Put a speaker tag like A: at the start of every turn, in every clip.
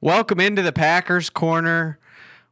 A: Welcome into the Packers Corner.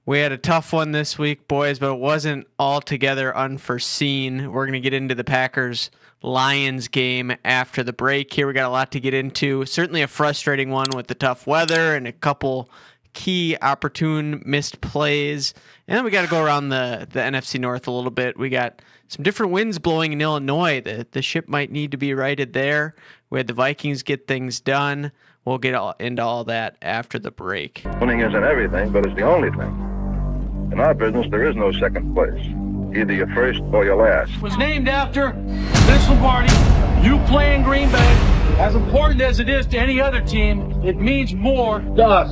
A: We had a tough one this week, boys, but it wasn't altogether unforeseen. We're going to get into the Packers-Lions game after the break here. We got a lot to get into. Certainly a frustrating one with the tough weather and a couple key opportune missed plays. And then we got to go around the NFC North a little bit. We got some different winds blowing in Illinois. The ship might need to be righted there. We had the Vikings get things done. We'll get into all that after the break.
B: Winning isn't everything, but it's the only thing. In our business, there is no second place. Either you're first or you're last.
C: It was named after Vince Lombardi. You play in Green Bay. As important as it is to any other team, it means more to us.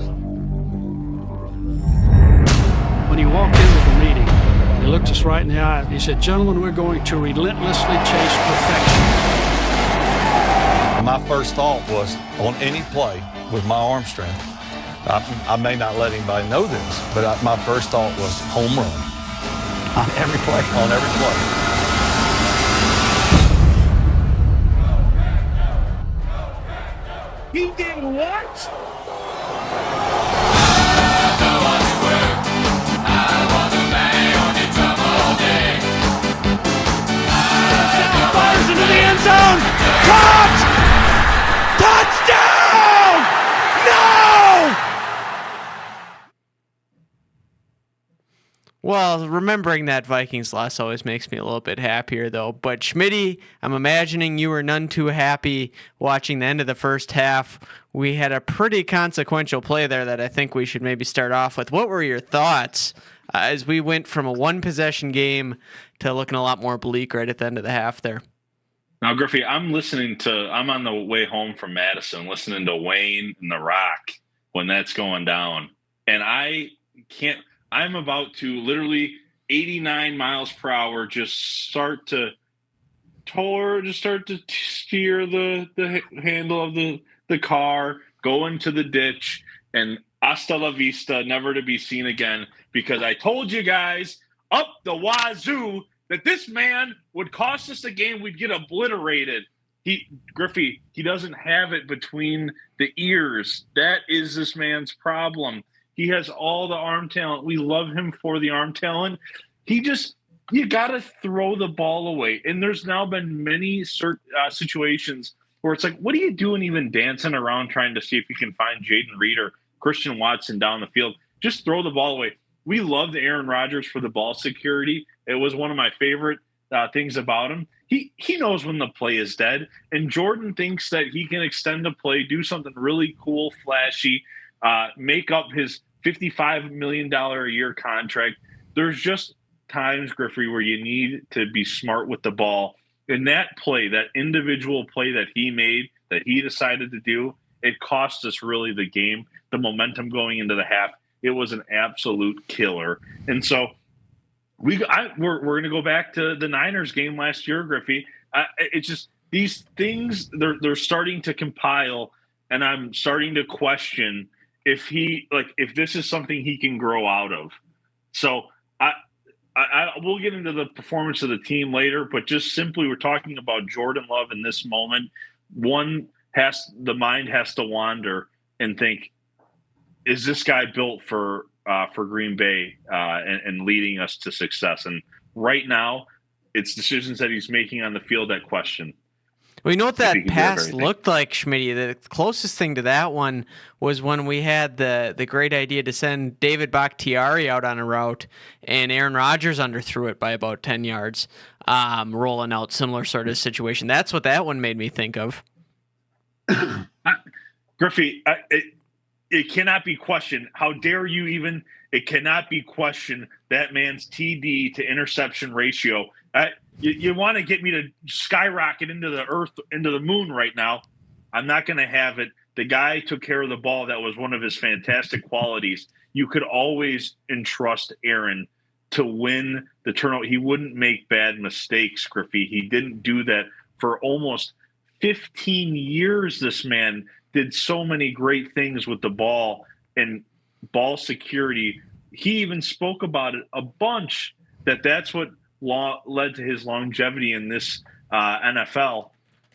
D: When he walked into the meeting, he looked us right in the eye. He said, "Gentlemen, we're going to relentlessly chase perfection."
E: My first thought was, on any play with my arm strength, I may not let anybody know this, but my first thought was home run.
D: On every play.
E: On every play.
C: He did what? Fires into the end zone. Caught! Touchdown! No!
A: Well, remembering that Vikings loss always makes me a little bit happier, though. But Schmitty, I'm imagining you were none too happy watching the end of the first half. We had a pretty consequential play there that I think we should maybe start off with. What were your thoughts as we went from a one-possession game to looking a lot more bleak right at the end of the half there?
F: Now, Griffey, I'm on the way home from Madison, listening to Wayne and The Rock when that's going down. And I'm about to literally 89 miles per hour just start to steer the handle of the car, go into the ditch, and hasta la vista, never to be seen again, because I told you guys up the wazoo that this man would cost us the game. We'd get obliterated. Griffey, he doesn't have it between the ears. That is this man's problem. He has all the arm talent. We love him for the arm talent. You got to throw the ball away. And there's now been many situations where it's like, what are you doing even dancing around trying to see if you can find Jaden Reed or Christian Watson down the field? Just throw the ball away. We loved Aaron Rodgers for the ball security. It was one of my favorite things about him. He knows when the play is dead, and Jordan thinks that he can extend the play, do something really cool, flashy, make up his $55 million a year contract. There's just times, Griffey, where you need to be smart with the ball. And that play, that individual play that he made, that he decided to do, it cost us really the game, the momentum going into the half. It was an absolute killer. And so we're going to go back to the Niners game last year, Griffey. It's just these things, they're starting to compile, and I'm starting to question if this is something he can grow out of. So we'll get into the performance of the team later, but just simply we're talking about Jordan Love in this moment. The mind has to wander and think, is this guy built for Green Bay and leading us to success? And right now, it's decisions that he's making on the field that question.
A: Well, you know what that pass looked like, Schmitty? The closest thing to that one was when we had the great idea to send David Bakhtiari out on a route, and Aaron Rodgers underthrew it by about 10 yards, rolling out similar sort of situation. That's what that one made me think of.
F: Griffey, it cannot be questioned. How dare you even? It cannot be questioned that man's TD to interception ratio. You want to get me to skyrocket into the earth, into the moon right now. I'm not going to have it. The guy took care of the ball. That was one of his fantastic qualities. You could always entrust Aaron to win the turnover. He wouldn't make bad mistakes, Griffey. He didn't do that for almost 15 years. This man did so many great things with the ball and ball security. He even spoke about it a bunch, that's what led to his longevity in this NFL.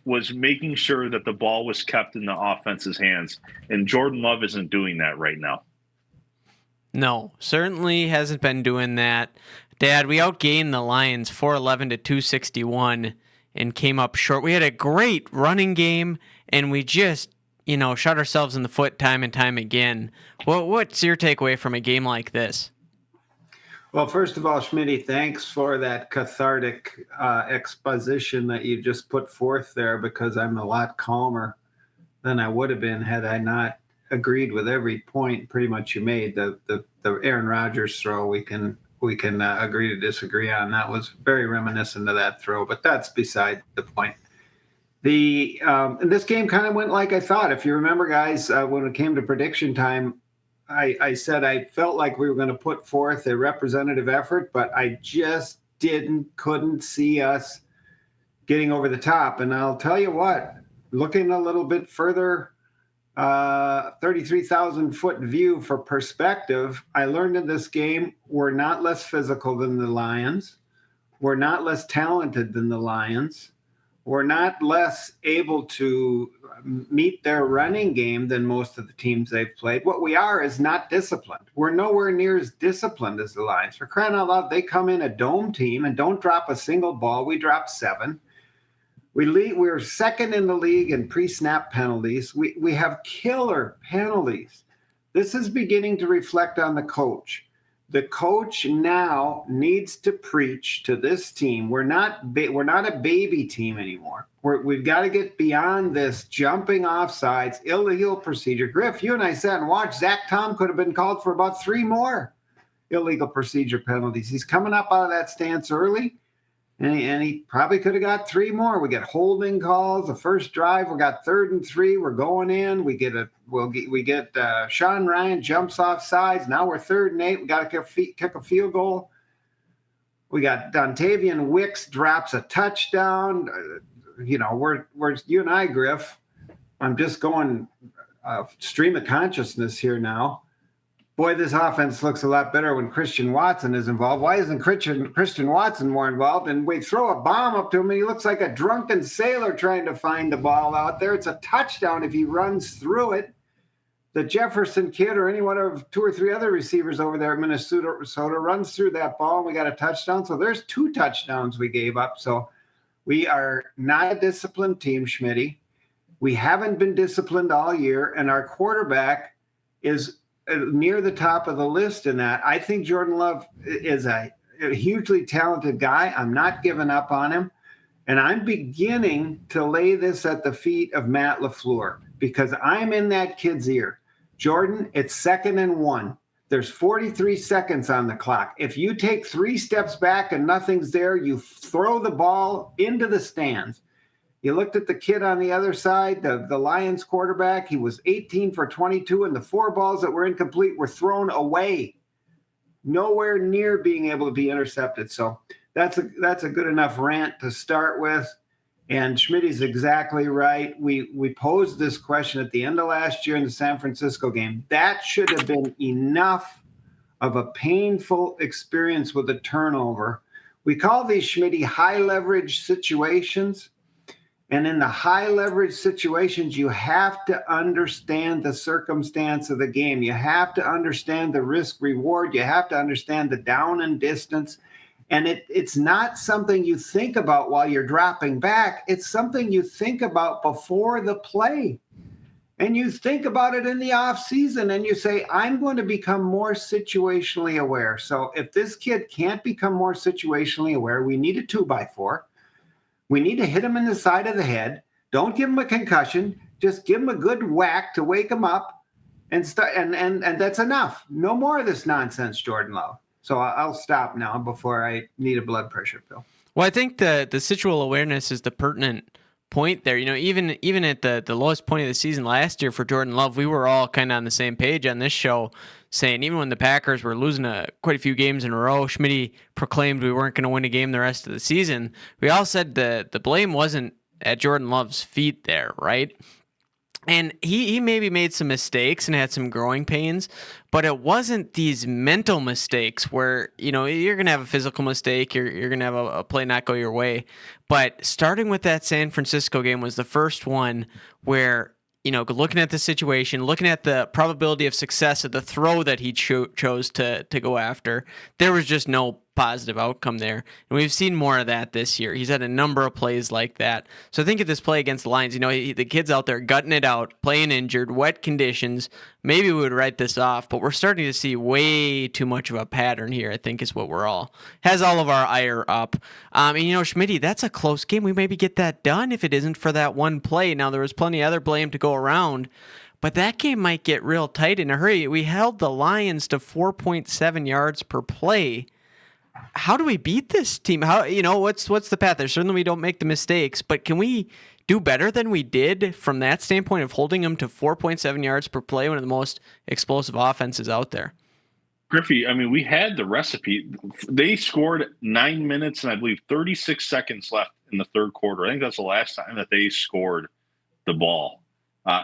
F: was making sure that the ball was kept in the offense's hands. And Jordan Love isn't doing that right now.
A: No, certainly hasn't been doing that. Dad, we outgained the Lions 411 to 261 and came up short. We had a great running game, and we just, shot ourselves in the foot time and time again. What's your takeaway from a game like this?
G: Well, first of all, Schmitty, thanks for that cathartic exposition that you just put forth there, because I'm a lot calmer than I would have been had I not agreed with every point pretty much you made. The Aaron Rodgers throw, we can agree to disagree on. That was very reminiscent of that throw, but that's beside the point. And this game kind of went like I thought. If you remember, guys, when it came to prediction time, I said I felt like we were going to put forth a representative effort, but I just couldn't see us getting over the top. And I'll tell you what, looking a little bit further, 33,000 foot view for perspective, I learned in this game, we're not less physical than the Lions. We're not less talented than the Lions. We're not less able to meet their running game than most of the teams they've played. What we are is not disciplined. We're nowhere near as disciplined as the Lions. For crying out loud, they come in a dome team and don't drop a single ball. We drop 7. We're second in the league in pre-snap penalties. We have killer penalties. This is beginning to reflect on the coach. The coach now needs to preach to this team. We're not a baby team anymore. We've got to get beyond this jumping off sides, illegal procedure. Griff, you and I sat and watched. Zach Tom could have been called for about 3 more illegal procedure penalties. He's coming up out of that stance early, and he probably could have got 3 more. We get holding calls. The first drive, we got 3rd and 3. We're going in. We get Sean Ryan jumps off sides. Now we're 3rd and 8. We got to kick a field goal. We got Dontavian Wicks drops a touchdown. We're you and I, Griff. I'm just going stream of consciousness here now. Boy, this offense looks a lot better when Christian Watson is involved. Why isn't Christian Watson more involved? And we throw a bomb up to him, and he looks like a drunken sailor trying to find the ball out there. It's a touchdown if he runs through it. The Jefferson kid or any one of 2 or 3 other receivers over there at Minnesota runs through that ball, and we got a touchdown. So there's 2 touchdowns we gave up. So we are not a disciplined team, Schmitty. We haven't been disciplined all year, and our quarterback is near the top of the list in that. I think Jordan Love is a hugely talented guy. I'm not giving up on him. And I'm beginning to lay this at the feet of Matt LaFleur, because I'm in that kid's ear. Jordan, it's 2nd and 1. There's 43 seconds on the clock. If you take 3 steps back and nothing's there, you throw the ball into the stands. You looked at the kid on the other side, the Lions quarterback. He was 18 for 22, and the 4 balls that were incomplete were thrown away, nowhere near being able to be intercepted. So that's a good enough rant to start with. And Schmitty's exactly right. We posed this question at the end of last year in the San Francisco game. That should have been enough of a painful experience with a turnover. We call these, Schmitty, high leverage situations. And in the high leverage situations, you have to understand the circumstance of the game. You have to understand the risk reward. You have to understand the down and distance. And it's not something you think about while you're dropping back. It's something you think about before the play. And you think about it in the off season, and you say, I'm going to become more situationally aware. So if this kid can't become more situationally aware, we need a 2x4. We need to hit him in the side of the head. Don't give him a concussion. Just give him a good whack to wake him up, and that's enough. No more of this nonsense, Jordan Love. So I'll stop now before I need a blood pressure pill.
A: Well, I think the situal awareness is the pertinent point there. Even at the lowest point of the season last year for Jordan Love, we were all kind of on the same page on this show, saying even when the Packers were losing quite a few games in a row, Schmitty proclaimed we weren't going to win a game the rest of the season. We all said the blame wasn't at Jordan Love's feet there, right? And he maybe made some mistakes and had some growing pains, but it wasn't these mental mistakes where, you're going to have a physical mistake, you're going to have a play not go your way. But starting with that San Francisco game was the first one where, looking at the situation, looking at the probability of success of the throw that he chose to go after, there was just no positive outcome there. And we've seen more of that this year. He's had a number of plays like that. So I think of this play against the Lions, the kid's out there gutting it out, playing injured, wet conditions. Maybe we would write this off, but we're starting to see way too much of a pattern here, I think is what has all of our ire up. And Schmitty, that's a close game. We maybe get that done if it isn't for that one play. Now, there was plenty of other blame to go around, but that game might get real tight in a hurry. We held the Lions to 4.7 yards per play. How do we beat this team? What's the path there? Certainly we don't make the mistakes, but can we do better than we did from that standpoint of holding them to 4.7 yards per play, one of the most explosive offenses out there?
F: Griffey, we had the recipe. They scored 9 minutes and I believe 36 seconds left in the third quarter. I think that's the last time that they scored the ball.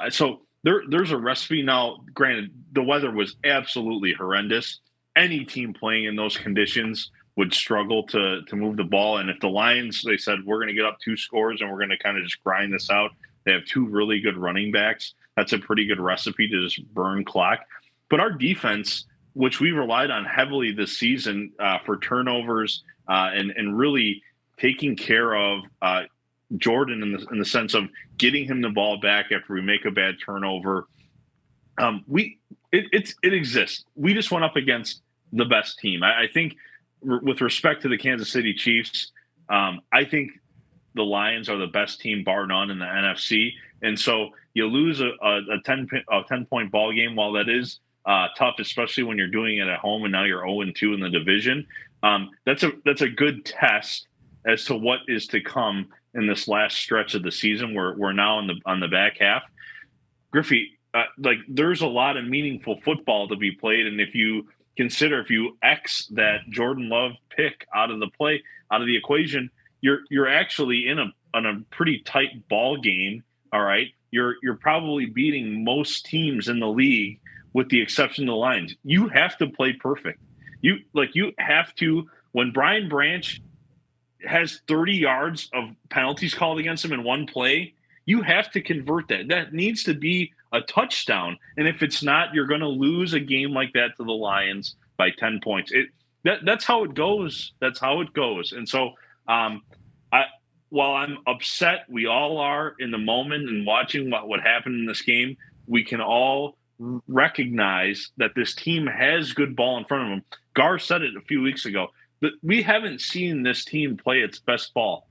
F: So there's a recipe. Now, granted, the weather was absolutely horrendous. Any team playing in those conditions would struggle to move the ball. And if the Lions, they said, we're going to get up 2 scores and we're going to kind of just grind this out. They have 2 really good running backs. That's a pretty good recipe to just burn clock. But our defense, which we relied on heavily this season for turnovers and really taking care of Jordan in the sense of getting him the ball back after we make a bad turnover. It exists. We just went up against the best team. I think with respect to the Kansas City Chiefs, I think the Lions are the best team bar none in the NFC. And so you lose a 10-point ball game. While that is tough, especially when you're doing it at home and now you're 0-2 in the division, that's a good test as to what is to come in this last stretch of the season. We're now on the back half. Griffey, there's a lot of meaningful football to be played, and if you X that Jordan Love pick out of the equation, you're actually in a pretty tight ball game. All right, you're probably beating most teams in the league with the exception of the Lions. You have to play perfect. You have to. When Brian Branch has 30 yards of penalties called against him in one play, you have to convert that. That needs to be a touchdown. And if it's not, you're going to lose a game like that to the Lions by 10 points. That's how it goes. That's how it goes. And so while I'm upset, we all are in the moment and watching what happened in this game, we can all recognize that this team has good ball in front of them. Gar said it a few weeks ago, that we haven't seen this team play its best ball.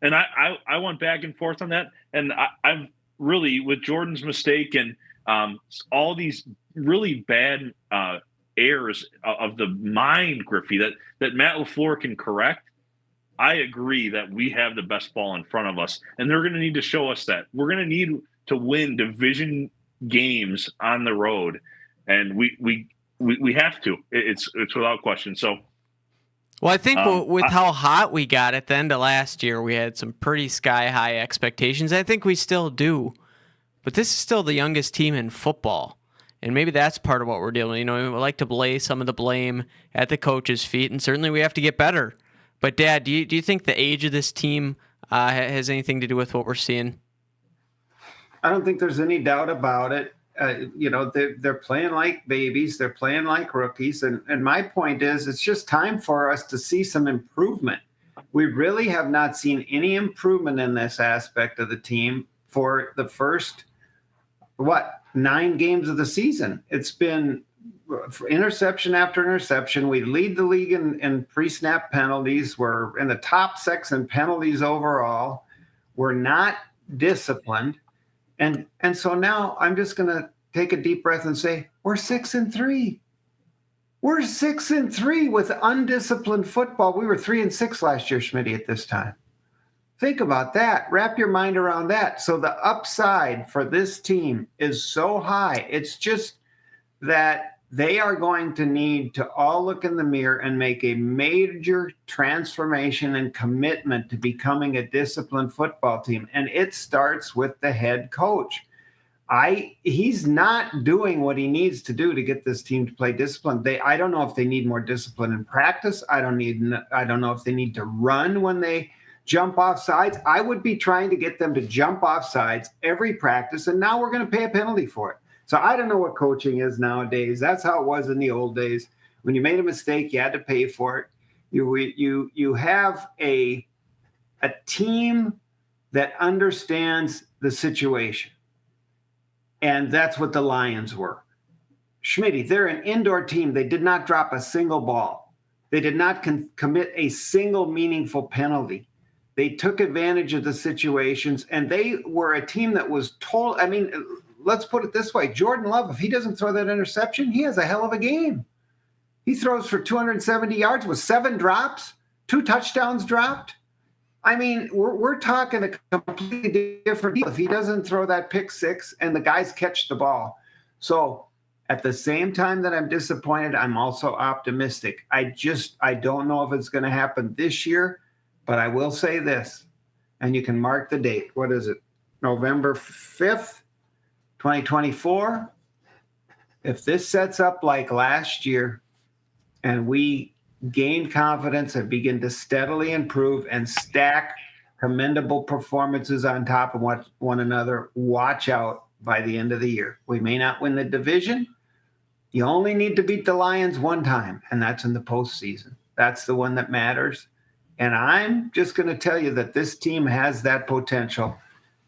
F: And I went back and forth on that. And I've really, with Jordan's mistake and all these really bad errors of the mind, Griffey, that Matt LaFleur can correct, I agree that we have the best ball in front of us. And they're going to need to show us that. We're going to need to win division games on the road. And we have to. It's without question. So,
A: well, I think with how hot we got at the end of last year, we had some pretty sky-high expectations. I think we still do. But this is still the youngest team in football. And maybe that's part of what we're dealing with. We like to lay some of the blame at the coach's feet, and certainly we have to get better. But, Dad, do you think the age of this team has anything to do with what we're seeing?
G: I don't think there's any doubt about it. They're playing like babies. They're playing like rookies. And my point is, it's just time for us to see some improvement. We really have not seen any improvement in this aspect of the team for the first, 9 games of the season. It's been interception after interception. We lead the league in pre-snap penalties. We're in the top 6 in penalties overall. We're not disciplined. And so now I'm just going to take a deep breath and say, we're 6-3. We're 6-3 with undisciplined football. We were 3-6 last year, Schmitty, at this time. Think about that. Wrap your mind around that. So the upside for this team is so high. It's just that they are going to need to all look in the mirror and make a major transformation and commitment to becoming a disciplined football team. And it starts with the head coach. He's not doing what he needs to do to get this team to play discipline. I don't know if they need more discipline in practice. I don't know if they need to run when they jump off sides. I would be trying to get them to jump off sides every practice, and now we're going to pay a penalty for it. So I don't know what coaching is nowadays. That's how it was in the old days. When you made a mistake, you had to pay for it. You have a team that understands the situation. And that's what the Lions were. Schmitty, they're an indoor team. They did not drop a single ball. They did not commit a single meaningful penalty. They took advantage of the situations, and they were a team that was told. I mean, let's put it this way. Jordan Love, if he doesn't throw that interception, he has a hell of a game. He throws for 270 yards with 7 drops, 2 touchdowns dropped. I mean, we're talking a completely different deal if he doesn't throw that pick 6 and the guys catch the ball. So at the same time that I'm disappointed, I'm also optimistic. I don't know if it's going to happen this year, but I will say this, and you can mark the date. What is it? November 5th, 2024. If this sets up like last year and we gain confidence and begin to steadily improve and stack commendable performances on top of one another, watch out by the end of the year. We may not win the division. You only need to beat the Lions one time, and that's in the postseason. That's the one that matters. And I'm just going to tell you that this team has that potential.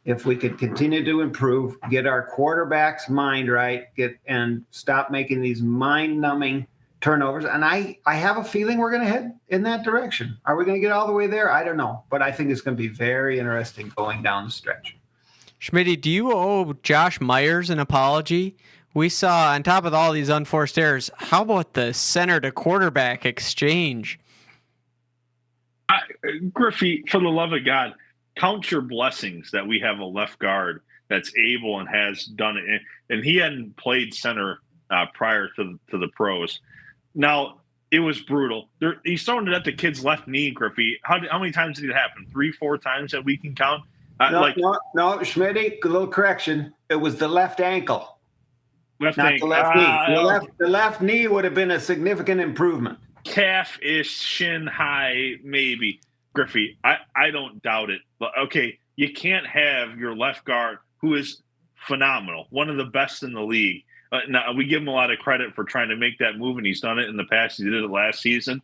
G: If we could continue to improve, get our quarterback's mind right, and stop making these mind-numbing turnovers. And I have a feeling we're going to head in that direction. Are we going to get all the way there? I don't know. But I think it's going to be very interesting going down the stretch.
A: Schmitty, do you owe Josh Myers an apology? We saw, on top of all these unforced errors, how about the center to quarterback exchange?
F: Griffey, for the love of God, count your blessings that we have a left guard that's able and has done it. And he hadn't played center prior to the pros. Now, it was brutal. He's throwing it at the kid's left knee, Griffey. How many times did it happen? 3-4 times that we can count?
G: No, Schmitty, a little correction. It was the left ankle. Not the left knee. The left knee would have been a significant improvement.
F: Calf-ish, shin high, maybe. Griffey, I don't doubt it. But, okay, you can't have your left guard, who is phenomenal, one of the best in the league. Now, we give him a lot of credit for trying to make that move, and he's done it in the past. He did it last season.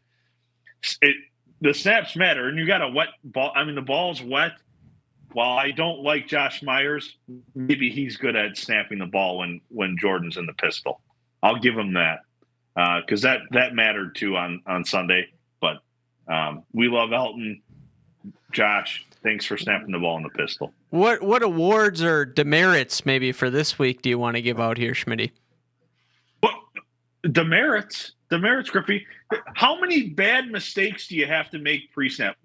F: The snaps matter, and you got a wet ball. I mean, the ball's wet. While I don't like Josh Myers, maybe he's good at snapping the ball when Jordan's in the pistol. I'll give him that because that mattered too on Sunday. But we love Elton. Josh, thanks for snapping the ball in the pistol.
A: What awards or demerits maybe for this week do you want to give out here, Schmitty?
F: Well, demerits, Griffey. How many bad mistakes do you have to make pre-snap?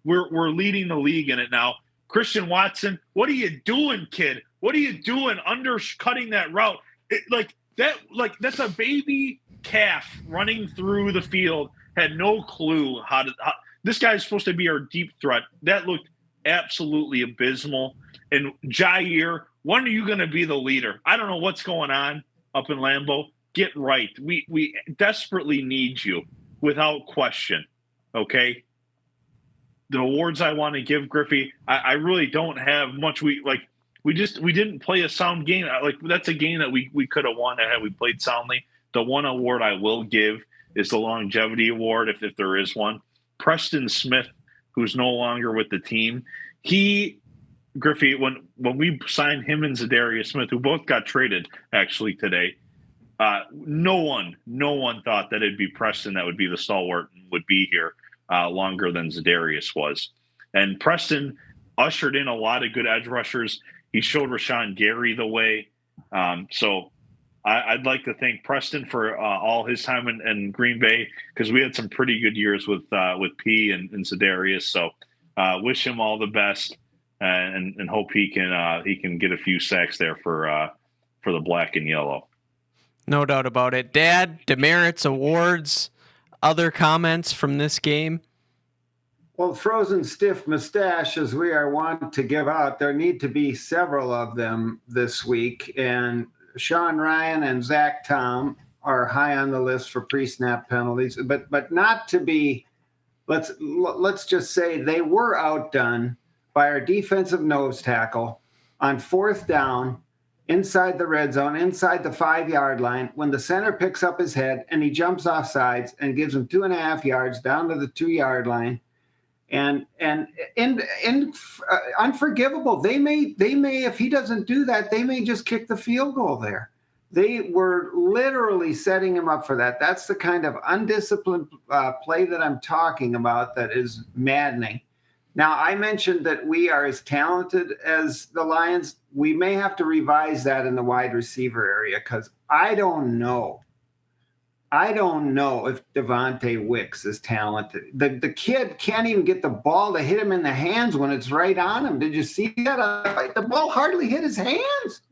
F: We're leading the league in it now. Christian Watson, what are you doing, kid? What are you doing undercutting that route? That's a baby calf running through the field. Had no clue how this guy's supposed to be our deep threat. That looked absolutely abysmal. And Jair, when are you going to be the leader? I don't know what's going on up in Lambeau. Get right. We desperately need you without question. Okay. The awards I want to give Griffey, I really don't have much. We didn't play a sound game. That's a game that we could have won had we played soundly. The one award I will give is the longevity award, if there is one. Preston Smith, who's no longer with the team, Griffey, when we signed him and Zadarius Smith, who both got traded actually today, no one thought that it'd be Preston that would be the stalwart and would be here longer than Zadarius was. And Preston ushered in a lot of good edge rushers. He showed Rashawn Gary the way. So I'd like to thank Preston for all his time in Green Bay, because we had some pretty good years with P and Zadarius. So wish him all the best and hope he can get a few sacks there for the black and yellow.
A: No doubt about it. Dad, demerits, awards, other comments from this game?
G: Well, frozen stiff mustache, as we are wont to give out, there need to be several of them this week. And Sean Ryan and Zach Tom are high on the list for pre-snap penalties, but not to be. Let's just say they were outdone by our defensive nose tackle on 4th down inside the red zone, inside the 5-yard line, when the center picks up his head and he jumps off sides and gives him 2.5 yards down to the 2-yard line. And unforgivable. They may, if he doesn't do that, they may just kick the field goal there. They were literally setting him up for that. That's the kind of undisciplined play that I'm talking about that is maddening. Now, I mentioned that we are as talented as the Lions. We may have to revise that in the wide receiver area because I don't know if Devontae Wicks is talented. The kid can't even get the ball to hit him in the hands when it's right on him. Did you see that? The ball hardly hit his hands.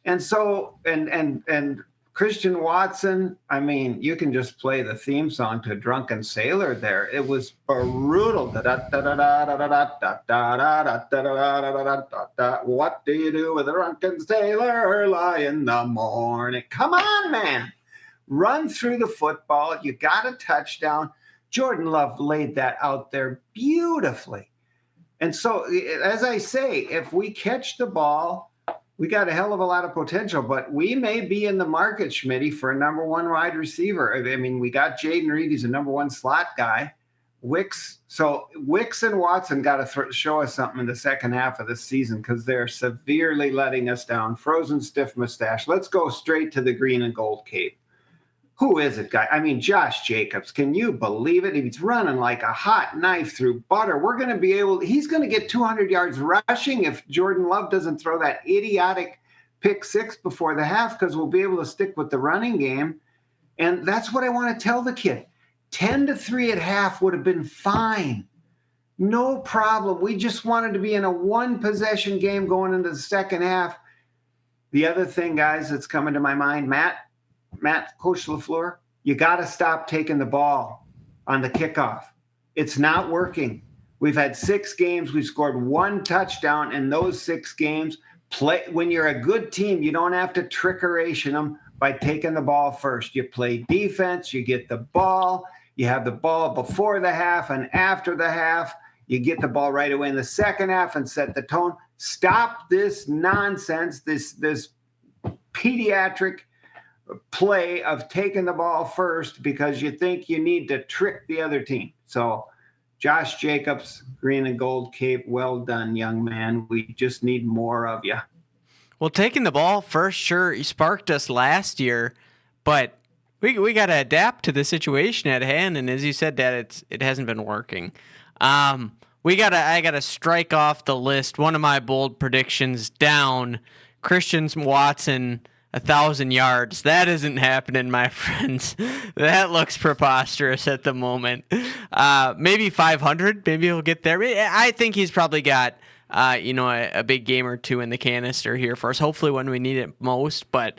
G: And so, and Christian Watson, I mean, you can just play the theme song to Drunken Sailor there. It was brutal. What do you do with a drunken sailor early in the morning? Come on, man. Run through the football. You got a touchdown. Jordan Love laid that out there beautifully. And so, as I say, if we catch the ball, we got a hell of a lot of potential, but we may be in the market, Schmitty, for a number 1 wide receiver. I mean, we got Jaden Reed. He's a number 1 slot guy. Wicks and Watson got to show us something in the second half of the season because they're severely letting us down. Frozen stiff mustache. Let's go straight to the green and gold cape. Who is it, guy? I mean, Josh Jacobs. Can you believe it? He's running like a hot knife through butter. He's going to get 200 yards rushing if Jordan Love doesn't throw that idiotic pick 6 before the half because we'll be able to stick with the running game. And that's what I want to tell the kid. 10-3 at half would have been fine. No problem. We just wanted to be in a 1-possession game going into the second half. The other thing, guys, that's coming to my mind, Matt, Coach LaFleur, you got to stop taking the ball on the kickoff. It's not working. We've had 6 games. We've scored 1 touchdown in those 6 games. When you're a good team, you don't have to trickeration them by taking the ball first. You play defense. You get the ball. You have the ball before the half and after the half. You get the ball right away in the second half and set the tone. Stop this nonsense, this pediatric play of taking the ball first because you think you need to trick the other team. So Josh Jacobs, green and gold cape, well done, young man. We just need more of you.
A: Well, taking the ball first, sure, he sparked us last year, but we got to adapt to the situation at hand. And as you said, Dad, it hasn't been working. I gotta strike off the list. One of my bold predictions down. Christian Watson, 1,000 yards. That isn't happening, my friends. That looks preposterous at the moment. Maybe 500. Maybe he'll get there. I think he's probably got a big game or 2 in the canister here for us. Hopefully when we need it most, but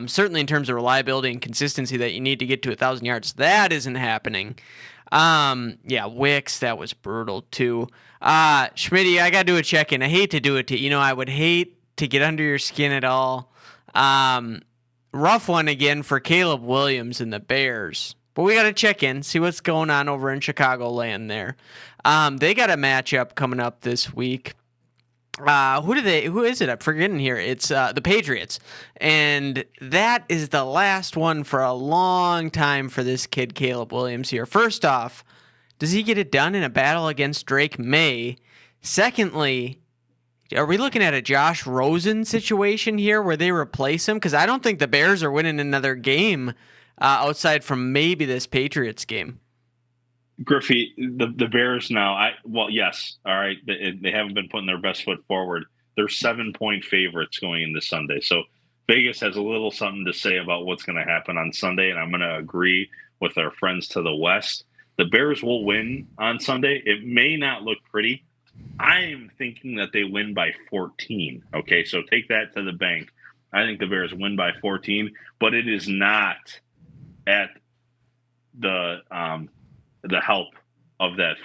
A: certainly in terms of reliability and consistency that you need to get to 1,000 yards, that isn't happening. Wicks, that was brutal too. Schmitty, I gotta do a check-in. I hate to do it to you. I would hate to get under your skin at all. Rough one again for Caleb Williams and the Bears. But we got to check in, see what's going on over in Chicagoland there. They got a matchup coming up this week. Who is it? I'm forgetting here. It's the Patriots. And that is the last one for a long time for this kid, Caleb Williams here. First off, does he get it done in a battle against Drake May? Secondly, are we looking at a Josh Rosen situation here where they replace him? Because I don't think the Bears are winning another game outside from maybe this Patriots game.
F: Griffey, the Bears now, yes. All right. They haven't been putting their best foot forward. They're 7-point favorites going into Sunday. So Vegas has a little something to say about what's going to happen on Sunday, and I'm going to agree with our friends to the West. The Bears will win on Sunday. It may not look pretty. I'm thinking that they win by 14. Okay, so take that to the bank. I think the Bears win by 14, but it is not at the help of that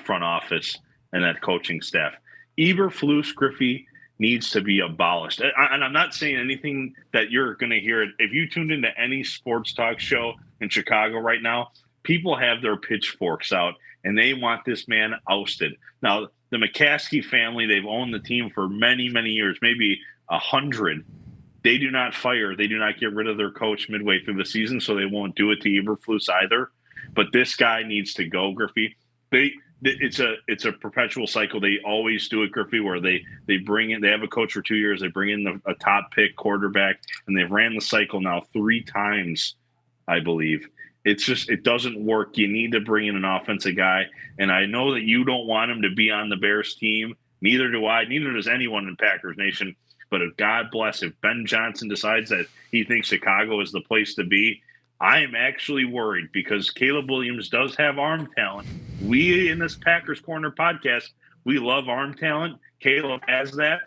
F: front office and that coaching staff. Eberflus, Griffey, needs to be abolished. And I'm not saying anything that you're going to hear. If you tuned into any sports talk show in Chicago right now, people have their pitchforks out and they want this man ousted. Now, the McCaskey family, they've owned the team for many, many years, maybe 100. They do not fire. They do not get rid of their coach midway through the season, so they won't do it to Eberflus either. But this guy needs to go, Griffey. It's a perpetual cycle. They always do it, Griffey, where they bring in, they have a coach for 2 years, they bring in a top pick quarterback, and they've ran the cycle now 3 times, I believe. It's just, it doesn't work. You need to bring in an offensive guy, and I know that you don't want him to be on the Bears team. Neither do I. Neither does anyone in Packers Nation. But if God bless, if Ben Johnson decides that he thinks Chicago is the place to be, I am actually worried because Caleb Williams does have arm talent. We in this Packers Corner podcast, we love arm talent. Caleb has that.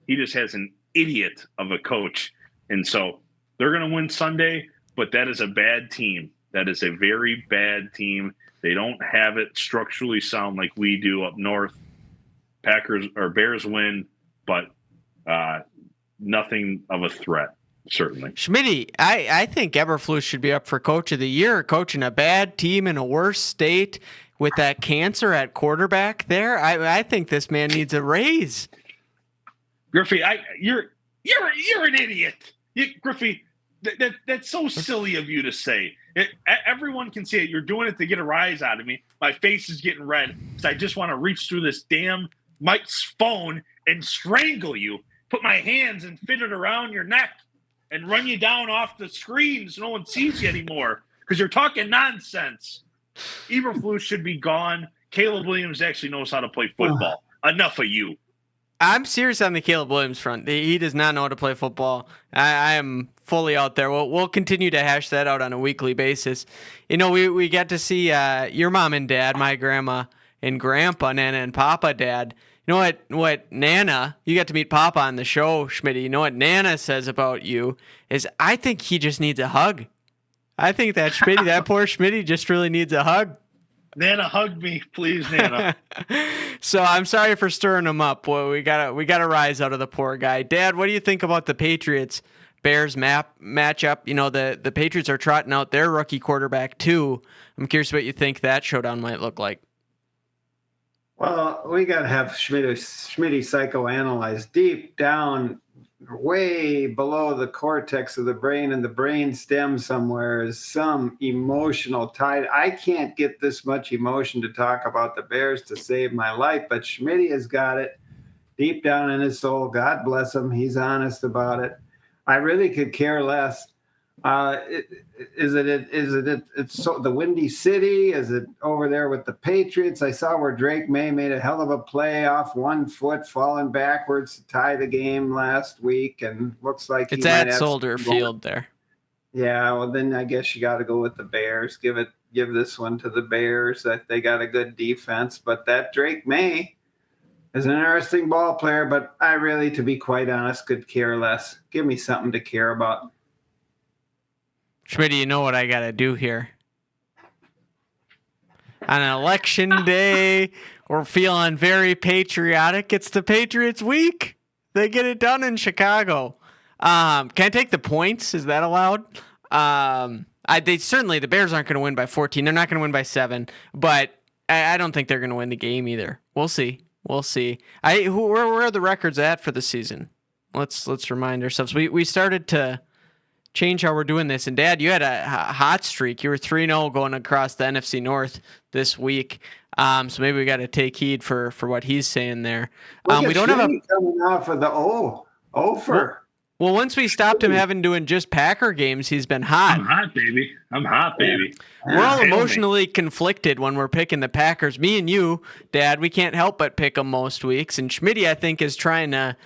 F: He just has an idiot of a coach. And so they're going to win Sunday, but that is a bad team. That is a very bad team. They don't have it structurally sound like we do up north. Packers or Bears win, but nothing of a threat, certainly.
A: Schmitty, I think Eberflus should be up for Coach of the Year, coaching a bad team in a worse state with that cancer at quarterback there. I think this man needs a raise.
F: Griffey, you're an idiot. Griffey, that's so silly of you to say. Everyone can see it. You're doing it to get a rise out of me. My face is getting red because I just want to reach through this damn Mike's phone and strangle you. Put my hands and fit it around your neck and run you down off the screen so no one sees you anymore because you're talking nonsense. Eberflus should be gone. Caleb Williams actually knows how to play football. Enough of you.
A: I'm serious on the Caleb Williams front. He does not know how to play football. I am fully out there. We'll continue to hash that out on a weekly basis. You know, we get to see your mom and dad, my grandma and grandpa, Nana and Papa, Dad. You know what Nana, you got to meet Papa on the show, Schmitty. You know what Nana says about you is I think he just needs a hug. I think that Schmitty, that poor Schmitty just really needs a hug.
F: Nana, hug me, please, Nana.
A: So I'm sorry for stirring him up. Boy, we gotta rise out of the poor guy. Dad, what do you think about the Patriots Bears matchup? You know, the Patriots are trotting out their rookie quarterback too. I'm curious what you think that showdown might look like.
G: Well, we got to have Schmitty psychoanalyzed deep down, way below the cortex of the brain and the brain stem somewhere is some emotional tide. I can't get this much emotion to talk about the Bears to save my life, but Schmitty has got it deep down in his soul. God bless him. He's honest about it. I really could care less. It's so the Windy City? Is it over there with the Patriots? I saw where Drake May made a hell of a play off 1 foot, falling backwards to tie the game last week, and looks like
A: it's at Soldier Field there.
G: Yeah, well then I guess you got to go with the Bears. Give this one to the Bears. That they got a good defense, but that Drake May is an interesting ball player. But I really, to be quite honest, could care less. Give me something to care about.
A: Schmitty, you know what I got to do here. On election day, we're feeling very patriotic. It's the Patriots week. They get it done in Chicago. Can I take the points? Is that allowed? The Bears aren't going to win by 14. They're not going to win by 7. But I don't think they're going to win the game either. We'll see. Where are the records at for the season? Let's remind ourselves. We started to change how we're doing this. And Dad, you had a hot streak. You were 3-0 going across the NFC North this week. So maybe we got to take heed for what he's saying there. We don't have
G: coming off of the over.
A: Well, once we stopped him having doing just Packer games, he's been hot.
F: I'm hot, baby.
A: We're all emotionally conflicted when we're picking the Packers. Me and you, Dad, we can't help but pick them most weeks. And Schmitty, I think, is trying to,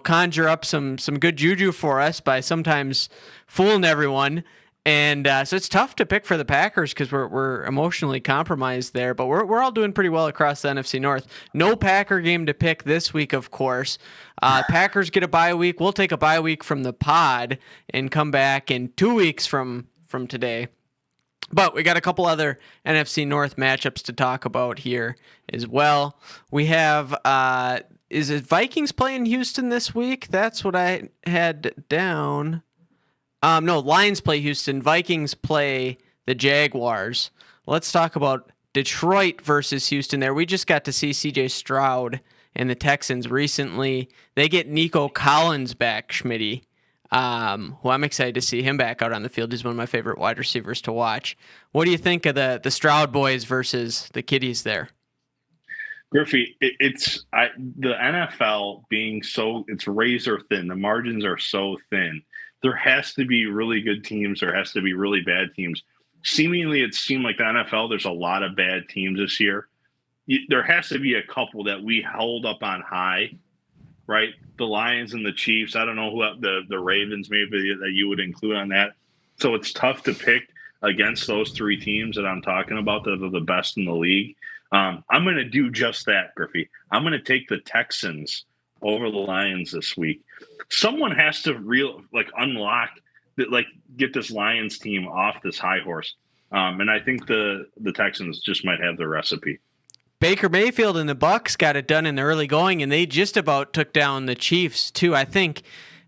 A: conjure up some good juju for us by sometimes fooling everyone. And so it's tough to pick for the Packers because we're emotionally compromised there. But we're all doing pretty well across the NFC North. No Packer game to pick this week, of course. Packers get a bye week. We'll take a bye week from the pod and come back in 2 weeks from today. But we got a couple other NFC North matchups to talk about here as well. We have, is it Vikings playing Houston this week? That's what I had down. No, Lions play Houston. Vikings play the Jaguars. Let's talk about Detroit versus Houston there. We just got to see C.J. Stroud and the Texans recently. They get Nico Collins back, Schmitty. Who I'm excited to see him back out on the field. He's one of my favorite wide receivers to watch. What do you think of the Stroud boys versus the kiddies there?
F: Griffey, it's the NFL being it's razor thin. The margins are so thin. There has to be really good teams. There has to be really bad teams. Seemingly, it seemed like the NFL, there's a lot of bad teams this year. There has to be a couple that we hold up on high, right? The Lions and the Chiefs. I don't know who the Ravens maybe that you would include on that. So it's tough to pick against those three teams that I'm talking about that are the best in the league. I'm going to do just that, Griffey. I'm going to take the Texans over the Lions this week. Someone has to unlock that, get this Lions team off this high horse. And I think the Texans just might have the recipe.
A: Baker Mayfield and the Bucs got it done in the early going, and they just about took down the Chiefs too. I think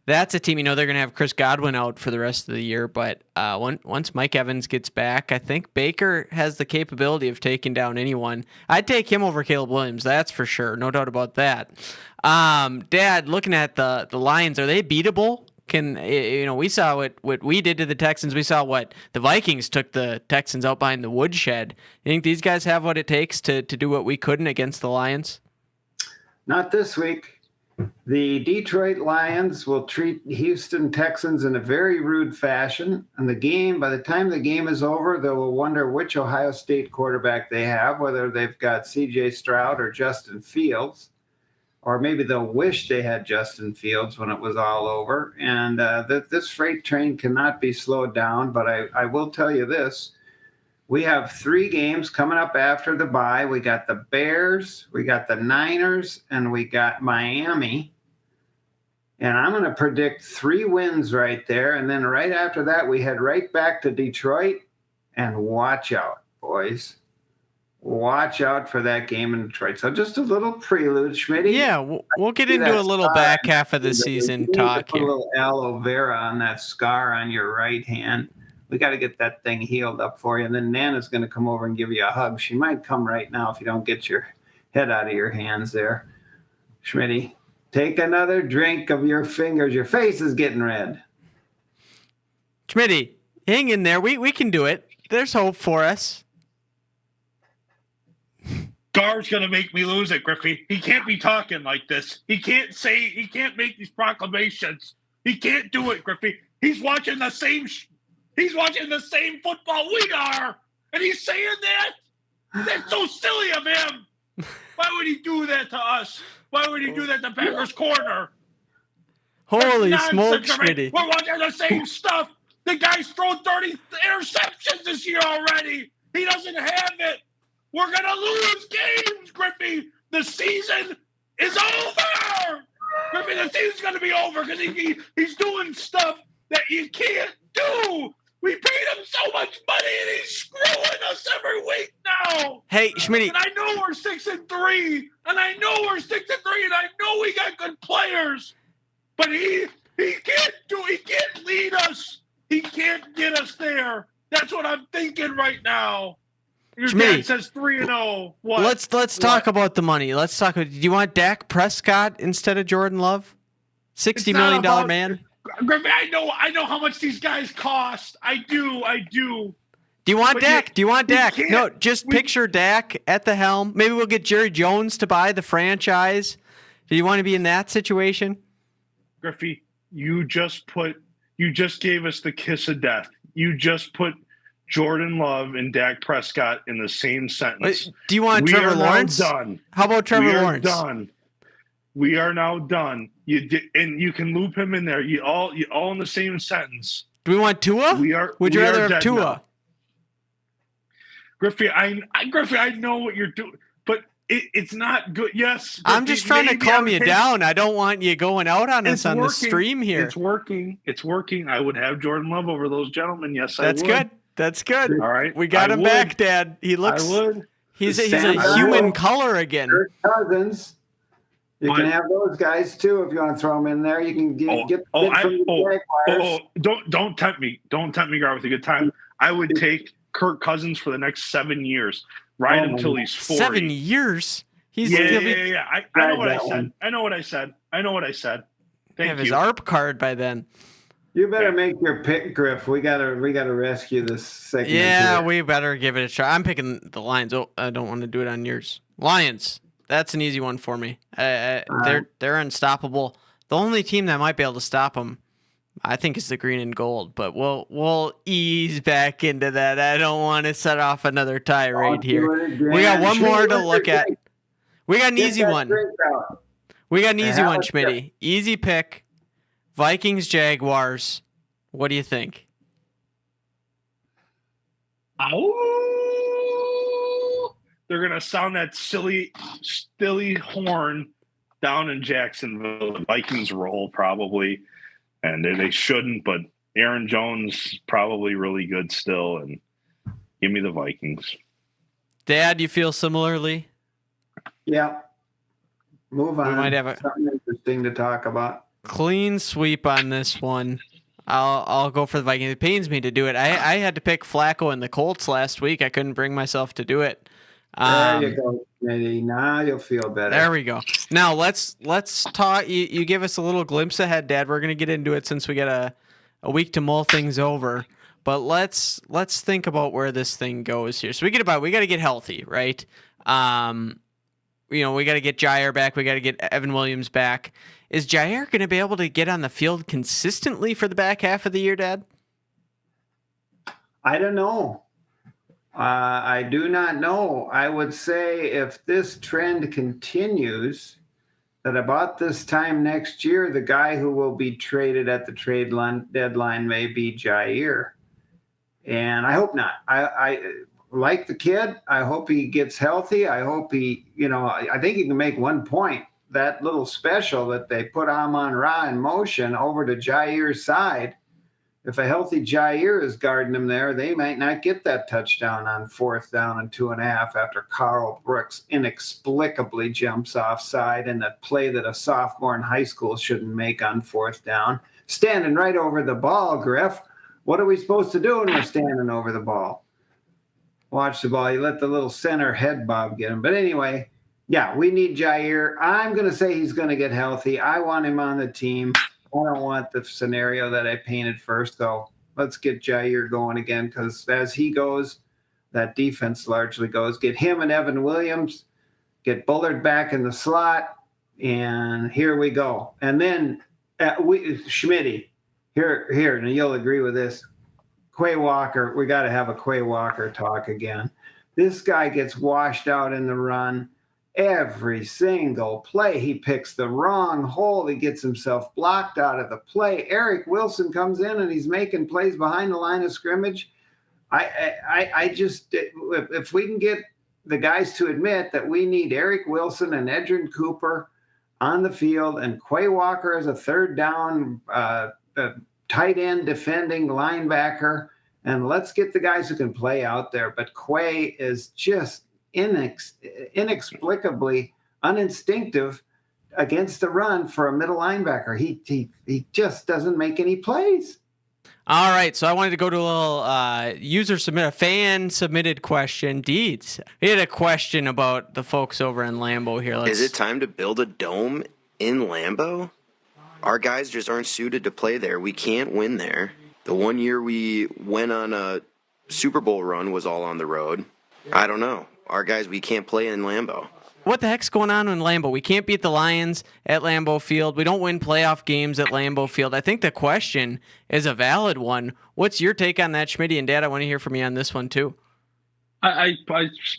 A: that's a team. They're going to have Chris Godwin out for the rest of the year, but once Mike Evans gets back, I think Baker has the capability of taking down anyone. I'd take him over Caleb Williams, that's for sure, no doubt about that. Dad, looking at the Lions, are they beatable? We saw what we did to the Texans. We saw what the Vikings took the Texans out behind the woodshed. You think these guys have what it takes to do what we couldn't against the Lions?
G: Not this week. The Detroit Lions will treat Houston Texans in a very rude fashion. And by the time the game is over, they will wonder which Ohio State quarterback they have, whether they've got C.J. Stroud or Justin Fields. Or maybe they'll wish they had Justin Fields when it was all over. And this freight train cannot be slowed down. But I will tell you this. We have 3 games coming up after the bye. We got the Bears, we got the Niners, and we got Miami. And I'm going to predict 3 wins right there. And then right after that, we head right back to Detroit. And watch out, boys. Watch out for that game in Detroit. So just a little prelude, Schmitty.
A: Yeah, we'll get into a little back half of the season talk
G: here.
A: Put
G: a little aloe vera on that scar on your right hand. We got to get that thing healed up for you. And then Nana's going to come over and give you a hug. She might come right now if you don't get your head out of your hands there. Schmitty, take another drink of your fingers. Your face is getting red.
A: Schmitty, hang in there. We can do it. There's hope for us.
F: Gar's going to make me lose it, Griffey. He can't be talking like this. He can't make these proclamations. He can't do it, Griffey. He's watching the same football we are, and he's saying that? That's so silly of him. Why would he do that to us? Why would he do that to Packers Corner?
A: Holy smokes, Schmitty.
F: We're watching the same stuff. The guy's thrown 30 interceptions this year already. He doesn't have it. We're going to lose games, Griffey. The season is over. Griffey, the season's going to be over because he's doing stuff that you can't do. We paid him so much money, and he's screwing us every week now.
A: Hey, Schmitty.
F: And I know we're 6-3, and I know we got good players, but he can't lead us. He can't get us there. That's what I'm thinking right now. Your dad says 3-0. What?
A: Let's talk about the money. Let's talk. Do you want Dak Prescott instead of Jordan Love? $60 million man.
F: Griffin, I know how much these guys cost. I do.
A: Do you want Dak? No, just picture Dak at the helm. Maybe we'll get Jerry Jones to buy the franchise. Do you want to be in that situation?
F: Griffey, you just gave us the kiss of death. You just put Jordan Love and Dak Prescott in the same sentence.
A: Do you want Trevor Lawrence?
F: Done.
A: How about Trevor Lawrence?
F: Done. We are now done. And you can loop him in there. You all in the same sentence.
A: Do we want Tua? Would you rather have Tua?
F: Now. Griffey, I know what you're doing, but it's not good. Yes, Griffey,
A: I'm just trying to calm you down. I don't want you going out on us on the stream here.
F: It's working. I would have Jordan Love over those gentlemen. Yes,
A: That's
F: I would.
A: good. That's good.
F: All right.
A: We got him back, Dad. He looks.
F: I would.
A: He's a
G: Sam
A: human
G: Darnold,
A: color again.
G: Kirk Cousins. You
F: But-
G: can have those guys too if you want to throw them in there. You can get from the Jaguars.
F: Don't tempt me. Don't tempt me, God, with a good time. I would take Kirk Cousins for the next 7 years, right until he's 40.
A: 7 years. He's
F: Yeah. I know what I
G: that
F: said.
G: one.
F: I know what I said. Thank
A: have
F: you.
A: his ARP card by then.
G: You better make your pick, Griff. We gotta rescue this segment.
A: Yeah,
G: here.
A: we better give it a try. I'm picking the Lions. Oh, I don't want to do it on yours. Lions. That's an easy one for me. They're unstoppable. The only team that might be able to stop them, I think, is the green and gold. But we'll ease back into that. I don't want to set off another tirade here. We got one more to look at. We got an easy one. We got an easy one, Schmitty. Easy pick. Vikings, Jaguars. What do you think?
F: Oh, they're gonna sound that silly horn down in Jacksonville. The Vikings roll probably, and they shouldn't. But Aaron Jones probably really good still, and give me the Vikings.
A: Dad, you feel similarly?
G: Yeah. Move on.
A: We might have
G: something interesting to talk about.
A: Clean sweep on this one. I'll go for the Vikings. It pains me to do it. I had to pick Flacco and the Colts last week. I couldn't bring myself to do it.
G: There you go, Smitty. Now you'll feel better.
A: There we go. Now let's talk. You give us a little glimpse ahead, Dad. We're gonna get into it since we got a week to mull things over. But let's think about where this thing goes here. So we got to get healthy, right? We got to get Jair back. We got to get Evan Williams back. Is Jair going to be able to get on the field consistently for the back half of the year, Dad?
G: I don't know. I do not know. I would say if this trend continues, that about this time next year, the guy who will be traded at the trade deadline may be Jair. And I hope not. I like the kid. I hope he gets healthy. I hope I think he can make 1 point. That little special that they put Amon-Ra in motion over to Jair's side. If a healthy Jair is guarding him there, they might not get that touchdown on 4th down and 2.5 after Carl Brooks inexplicably jumps offside in a play that a sophomore in high school shouldn't make on 4th down. Standing right over the ball, Griff. What are we supposed to do when we're standing over the ball? Watch the ball. You let the little center head bob get him. But anyway, yeah, we need Jair. I'm going to say he's going to get healthy. I want him on the team. I don't want the scenario that I painted first, though. Let's get Jair going again, because as he goes, that defense largely goes. Get him and Evan Williams, get Bullard back in the slot, and here we go. And then Schmitty, here, and you'll agree with this. Quay Walker, we got to have a Quay Walker talk again. This guy gets washed out in the run. Every single play, he picks the wrong hole. He gets himself blocked out of the play. Eric Wilson comes in and he's making plays behind the line of scrimmage. I just, if we can get the guys to admit that we need Eric Wilson and Edgerrin Cooper on the field and Quay Walker as a 3rd down tight end defending linebacker, and let's get the guys who can play out there. But Quay is just inexplicably uninstinctive against the run for a middle linebacker. He just doesn't make any plays.
A: All right, so I wanted to go to a little fan submitted question. Deeds, we had a question about the folks over in Lambeau here.
H: Is it time to build a dome in Lambeau? Our guys just aren't suited to play there. We can't win there. The one year we went on a Super Bowl run was all on the road. I don't know. Our guys, we can't play in Lambeau.
A: What the heck's going on in Lambeau? We can't beat the Lions at Lambeau Field. We don't win playoff games at Lambeau Field. I think the question is a valid one. What's your take on that, Schmitty? And Dad, I want to hear from you on this one too.
F: I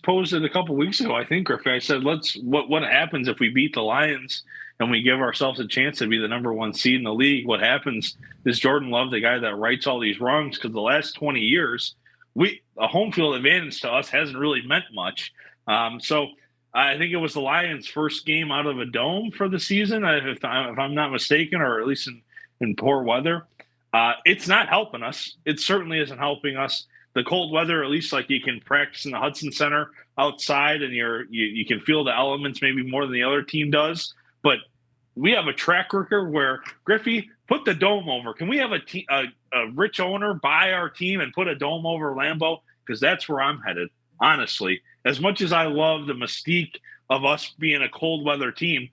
F: posed it a couple weeks ago, I think, Griff. I said, what happens if we beat the Lions and we give ourselves a chance to be the number 1 seed in the league? What happens is Jordan Love, the guy that rights all these wrongs, because the last 20 years, a home field advantage to us hasn't really meant much. So I think it was the Lions' first game out of a dome for the season, if I'm not mistaken, or at least in poor weather. It's not helping us. It certainly isn't helping us. the cold weather, at least like you can practice in the Hudson Center outside, and you can feel the elements maybe more than the other team does. But we have a track record where, Griffey, put the dome over. Can we have a rich owner buy our team and put a dome over Lambeau? Because that's where I'm headed, honestly. As much as I love the mystique of us being a cold weather team,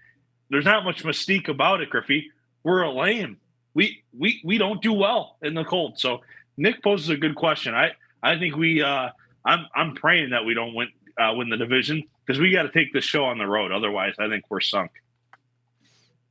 F: there's not much mystique about it, Griffey. We're a lame. We don't do well in the cold. So Nick poses a good question. I think I'm praying that we don't win the division, because we got to take this show on the road. Otherwise, I think we're sunk.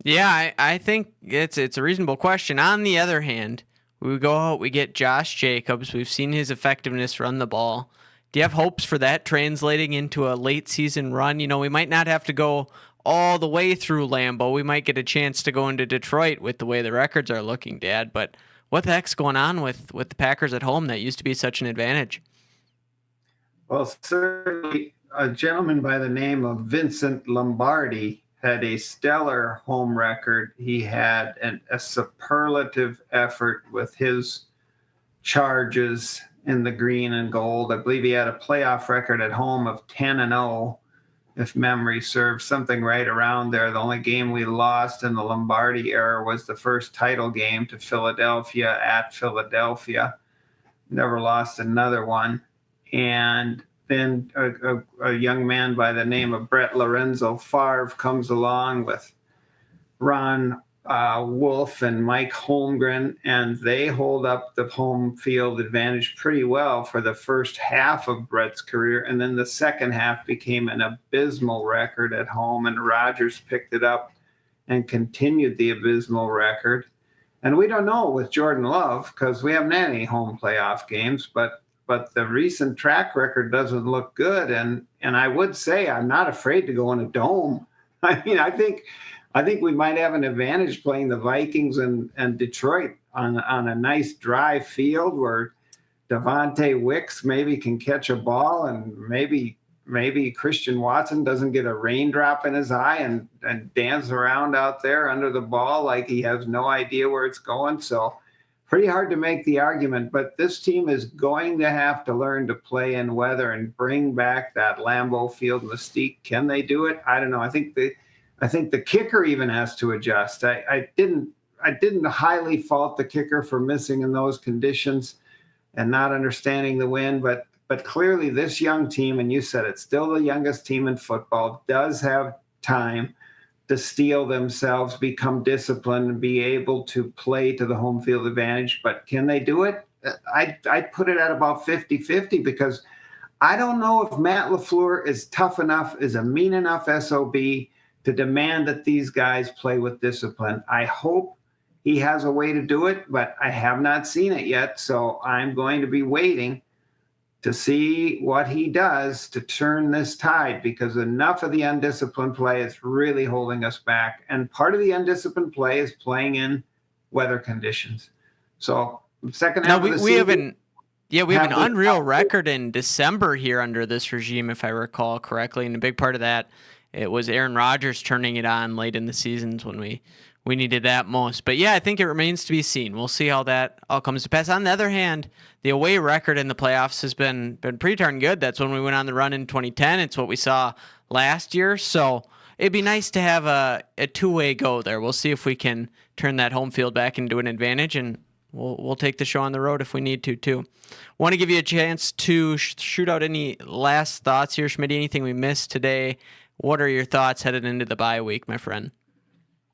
A: Yeah, I think it's a reasonable question. On the other hand, we go out, we get Josh Jacobs. We've seen his effectiveness run the ball. Do you have hopes for that translating into a late season run? You know, we might not have to go all the way through Lambeau. We might get a chance to go into Detroit with the way the records are looking, Dad. But what the heck's going on with the Packers at home that used to be such an advantage?
G: Well, certainly a gentleman by the name of Vincent Lombardi had a stellar home record. He had a superlative effort with his Charges in the green and gold. I believe he had a playoff record at home of 10-0, if memory serves, something right around there. The only game we lost in the Lombardi era was the first title game to Philadelphia at Philadelphia. Never lost another one. And then a young man by the name of Brett Lorenzo Favre comes along with Ron Wolf and Mike Holmgren, and they hold up the home field advantage pretty well for the first half of Brett's career. And then the second half became an abysmal record at home, and Rodgers picked it up and continued the abysmal record. And we don't know with Jordan Love, because we haven't had any home playoff games, but the recent track record doesn't look good. And I would say I'm not afraid to go in a dome. I mean, I think we might have an advantage playing the Vikings and Detroit on a nice dry field where Devontae Wicks maybe can catch a ball, and maybe Christian Watson doesn't get a raindrop in his eye and dance around out there under the ball like he has no idea where it's going. So pretty hard to make the argument, but this team is going to have to learn to play in weather and bring back that Lambeau Field mystique. Can they do it? I don't know. I think the kicker even has to adjust. I didn't highly fault the kicker for missing in those conditions and not understanding the wind, but clearly this young team, and you said it's still the youngest team in football, does have time to steel themselves, become disciplined, and be able to play to the home field advantage. But can they do it? I'd put it at about 50-50, because I don't know if Matt LaFleur is tough enough, is a mean enough SOB to demand that these guys play with discipline. I hope he has a way to do it, but I have not seen it yet. So I'm going to be waiting to see what he does to turn this tide, because enough of the undisciplined play is really holding us back. And part of the undisciplined play is playing in weather conditions. So second half of the season,
A: we have an unreal record in December here under this regime, if I recall correctly. And a big part of that, it was Aaron Rodgers turning it on late in the seasons when we needed that most. But yeah, I think it remains to be seen. We'll see how that all comes to pass. On the other hand, the away record in the playoffs has been pretty darn good. That's when we went on the run in 2010. It's what we saw last year. So it'd be nice to have a two-way go there. We'll see if we can turn that home field back into an advantage, and we'll take the show on the road if we need to too. Want to give you a chance to shoot out any last thoughts here, Schmidt. Anything we missed today? What are your thoughts headed into the bye week, my friend?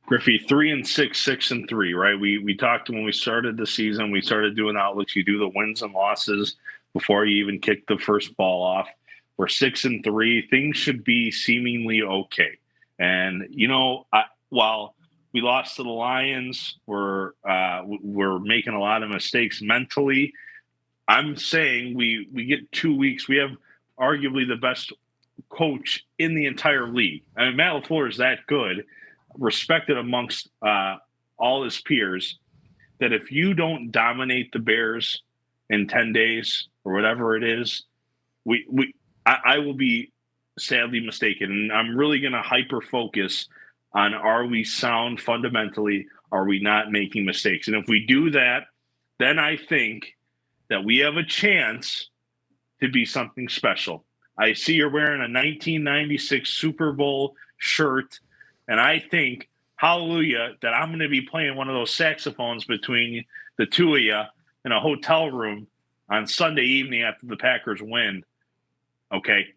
F: Griffey, 3-6, 6-3, right? We talked when we started the season. We started doing outlooks. You do the wins and losses before you even kick the first ball off. We're 6-3. Things should be seemingly okay. And while we lost to the Lions, we're making a lot of mistakes mentally. I'm saying we get 2 weeks. We have arguably the best coach in the entire league. I mean, Matt LaFleur is that good, respected amongst all his peers, that if you don't dominate the Bears in 10 days or whatever it is, I will be sadly mistaken. And I'm really going to hyper focus on, are we sound fundamentally? Are we not making mistakes? And if we do that, then I think that we have a chance to be something special. I see you're wearing a 1996 Super Bowl shirt, and I think, hallelujah, that I'm going to be playing one of those saxophones between the two of you in a hotel room on Sunday evening after the Packers win. Okay,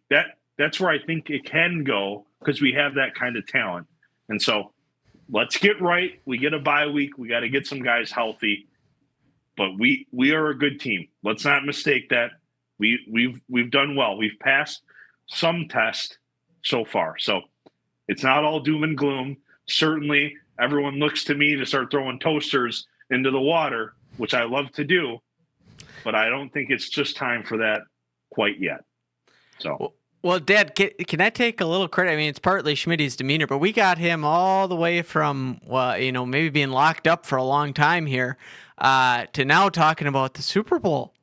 F: that's where I think it can go because we have that kind of talent. And so let's get right. We get a bye week. We got to get some guys healthy. But we are a good team. Let's not mistake that. We've done well. We've passed some tests so far. So it's not all doom and gloom. Certainly, everyone looks to me to start throwing toasters into the water, which I love to do. But I don't think it's just time for that quite yet. So.
A: Well, Dad, can I take a little credit? I mean, it's partly Schmitty's demeanor, but we got him all the way from, maybe being locked up for a long time here to now talking about the Super Bowl.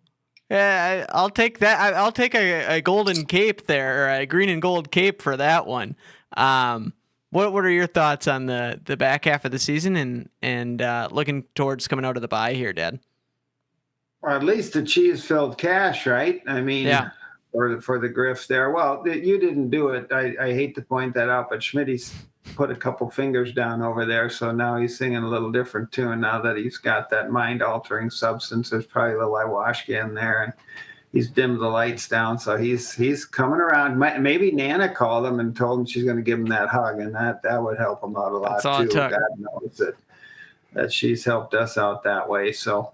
A: Yeah, I'll take that. I'll take a golden cape there, or a green and gold cape for that one. What are your thoughts on the back half of the season and looking towards coming out of the bye here, Dad?
G: Or at least the cheese-filled cash, right? I mean,
A: yeah.
G: For the Griffs there. Well, you didn't do it. I hate to point that out, but Schmitty's put a couple fingers down over there, so now he's singing a little different tune now that he's got that mind-altering substance. There's probably a little ayahuasca in there, and he's dimmed the lights down, so he's coming around. Maybe Nana called him and told him she's going to give him that hug, and that would help him out a lot too. God knows that she's helped us out that way. So.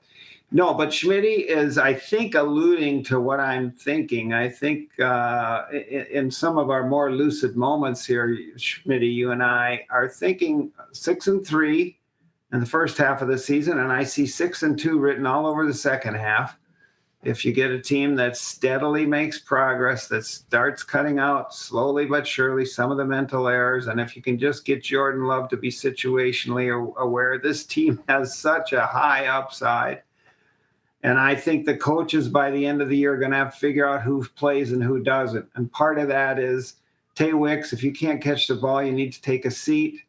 G: No, but Schmitty is, I think, alluding to what I'm thinking. I think in some of our more lucid moments here, Schmitty, you and I are thinking 6-3 in the first half of the season, and I see 6-2 written all over the second half. If you get a team that steadily makes progress, that starts cutting out slowly but surely some of the mental errors, and if you can just get Jordan Love to be situationally aware, this team has such a high upside. And I think the coaches by the end of the year are going to have to figure out who plays and who doesn't. And part of that is Tay Wicks, if you can't catch the ball, you need to take a seat.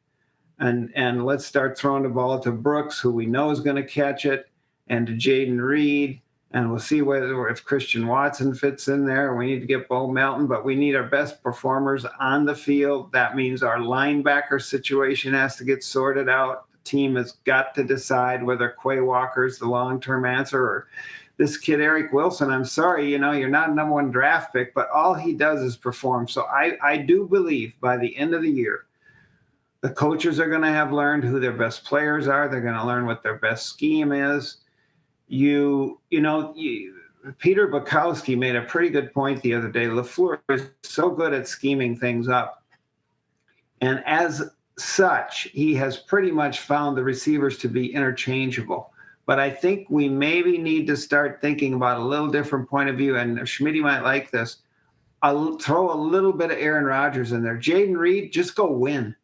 G: And let's start throwing the ball to Brooks, who we know is going to catch it, and to Jaden Reed. And we'll see if Christian Watson fits in there. We need to get Bo Melton, but we need our best performers on the field. That means our linebacker situation has to get sorted out. Team has got to decide whether Quay Walker is the long-term answer or this kid Eric Wilson. I'm sorry, you're not a number one draft pick, but all he does is perform. So I do believe by the end of the year, the coaches are going to have learned who their best players are. They're going to learn what their best scheme is. Peter Bukowski made a pretty good point the other day. LaFleur is so good at scheming things up. And as such, he has pretty much found the receivers to be interchangeable. But I think we maybe need to start thinking about a little different point of view, and Schmitty might like this. I'll throw a little bit of Aaron Rodgers in there. Jaden Reed, just go win.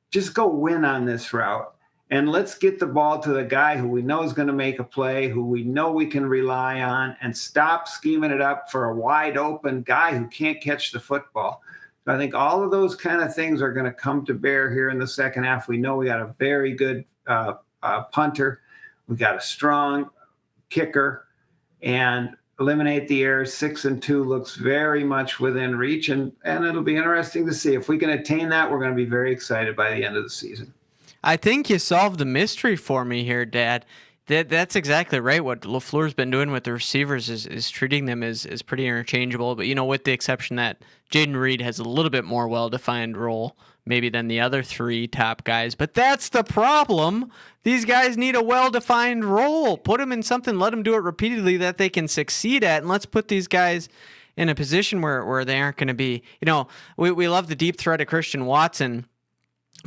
G: Just go win on this route. And let's get the ball to the guy who we know is going to make a play, who we know we can rely on, and stop scheming it up for a wide open guy who can't catch the football. I think all of those kind of things are going to come to bear here in the second half. We know we got a very good punter. We got a strong kicker, and eliminate the errors. 6-2 looks very much within reach, and it'll be interesting to see. If we can attain that, we're going to be very excited by the end of the season.
A: I think you solved the mystery for me here, Dad. That's exactly right. What LaFleur's been doing with the receivers is treating them as pretty interchangeable. But, with the exception that Jaden Reed has a little bit more well-defined role maybe than the other three top guys. But that's the problem. These guys need a well-defined role. Put them in something, let them do it repeatedly that they can succeed at, and let's put these guys in a position where they aren't going to be. We love the deep threat of Christian Watson,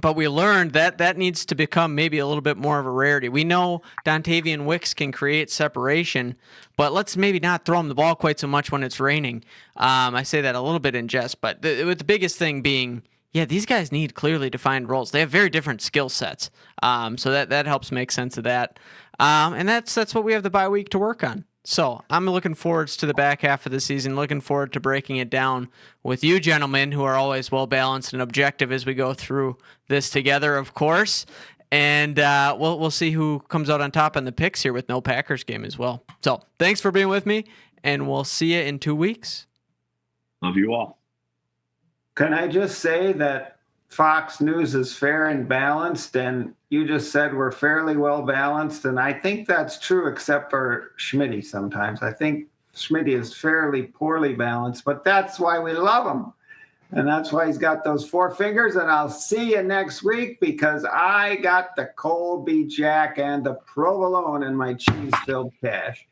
A: but we learned that needs to become maybe a little bit more of a rarity. We know Dontavian Wicks can create separation, but let's maybe not throw him the ball quite so much when it's raining. I say that a little bit in jest, but with the biggest thing being, these guys need clearly defined roles. They have very different skill sets, so that helps make sense of that. And that's what we have the bye week to work on. So I'm looking forward to the back half of the season, looking forward to breaking it down with you gentlemen who are always well-balanced and objective as we go through this together, of course. And we'll see who comes out on top in the picks here with no Packers game as well. So thanks for being with me, and we'll see you in 2 weeks.
F: Love you all.
G: Can I just say that Fox News is fair and balanced, and you just said we're fairly well balanced, and I think that's true except for Schmitty sometimes. I think Schmitty is fairly poorly balanced, but that's why we love him. And that's why he's got those 4 fingers, and I'll see you next week because I got the Colby Jack and the provolone in my cheese-filled cash.